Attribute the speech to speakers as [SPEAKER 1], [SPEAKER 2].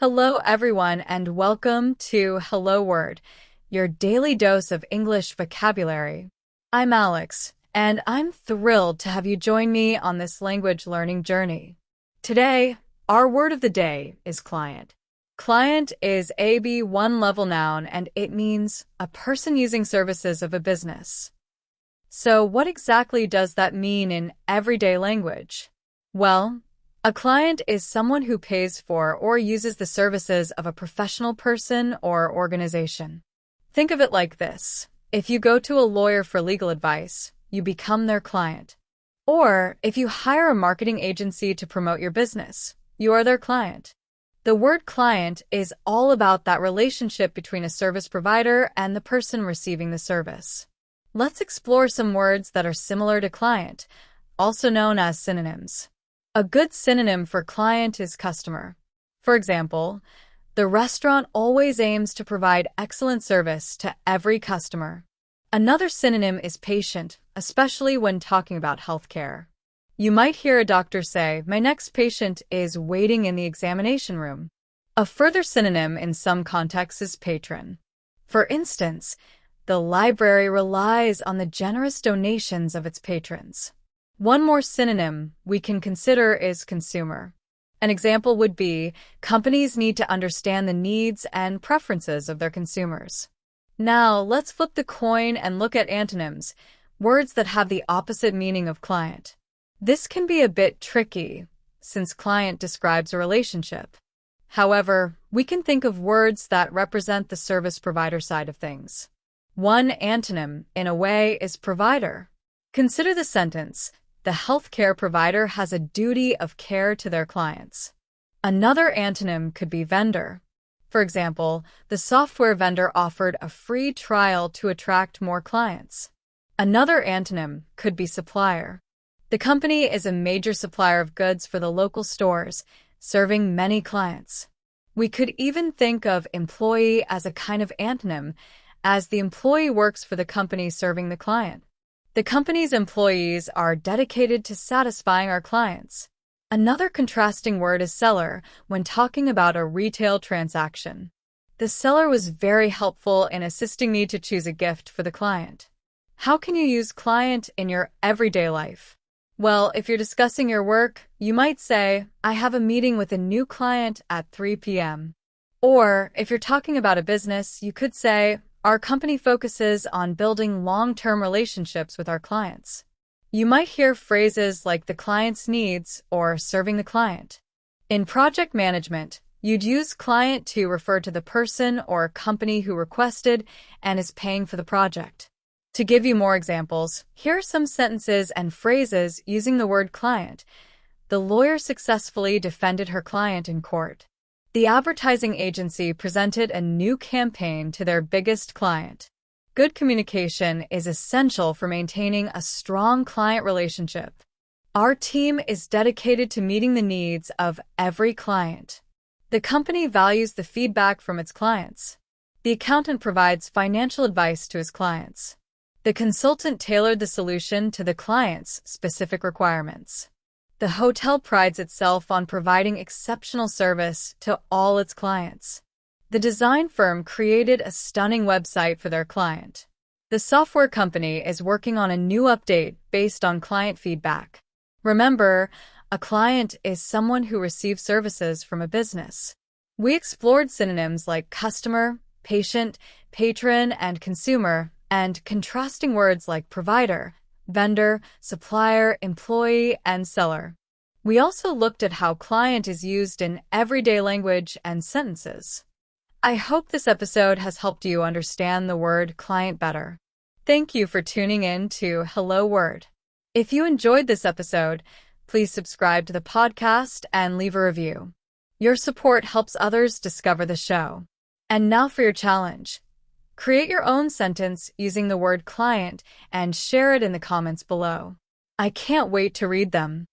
[SPEAKER 1] Hello, everyone, and welcome to Hello Word, your daily dose of English vocabulary. I'm Alex, and I'm thrilled to have you join me on this language learning journey. Today, our word of the day is client. Client is a B1 level noun, and it means a person using services of a business. So, what exactly does that mean in everyday language? Well, a client is someone who pays for or uses the services of a professional person or organization. Think of it like this. If you go to a lawyer for legal advice, you become their client. Or if you hire a marketing agency to promote your business, you are their client. The word client is all about that relationship between a service provider and the person receiving the service. Let's explore some words that are similar to client, also known as synonyms. A good synonym for client is customer. For example, the restaurant always aims to provide excellent service to every customer. Another synonym is patient, especially when talking about healthcare. You might hear a doctor say, "My next patient is waiting in the examination room." A further synonym in some contexts is patron. For instance, the library relies on the generous donations of its patrons. One more synonym we can consider is consumer. An example would be, companies need to understand the needs and preferences of their consumers. Now, let's flip the coin and look at antonyms, words that have the opposite meaning of client. This can be a bit tricky, since client describes a relationship. However, we can think of words that represent the service provider side of things. One antonym, in a way, is provider. Consider the sentence, "The healthcare provider has a duty of care to their clients." Another antonym could be vendor. For example, the software vendor offered a free trial to attract more clients. Another antonym could be supplier. The company is a major supplier of goods for the local stores, serving many clients. We could even think of employee as a kind of antonym, as the employee works for the company serving the client. The company's employees are dedicated to satisfying our clients. Another contrasting word is seller when talking about a retail transaction. The seller was very helpful in assisting me to choose a gift for the client. How can you use client in your everyday life? Well, if you're discussing your work, you might say, "I have a meeting with a new client at 3 p.m. Or if you're talking about a business, you could say, "Our company focuses on building long-term relationships with our clients." You might hear phrases like the client's needs or serving the client. In project management, you'd use client to refer to the person or company who requested and is paying for the project. To give you more examples, here are some sentences and phrases using the word client. The lawyer successfully defended her client in court. The advertising agency presented a new campaign to their biggest client. Good communication is essential for maintaining a strong client relationship. Our team is dedicated to meeting the needs of every client. The company values the feedback from its clients. The accountant provides financial advice to his clients. The consultant tailored the solution to the client's specific requirements. The hotel prides itself on providing exceptional service to all its clients. The design firm created a stunning website for their client. The software company is working on a new update based on client feedback. Remember, a client is someone who receives services from a business. We explored synonyms like customer, patient, patron, and consumer, and contrasting words like provider, vendor, supplier, employee, and seller. We also looked at how client is used in everyday language and sentences. I hope this episode has helped you understand the word client better. Thank you for tuning in to Hello Word. If you enjoyed this episode, please subscribe to the podcast and leave a review. Your support helps others discover the show. And now for your challenge. Create your own sentence using the word client and share it in the comments below. I can't wait to read them.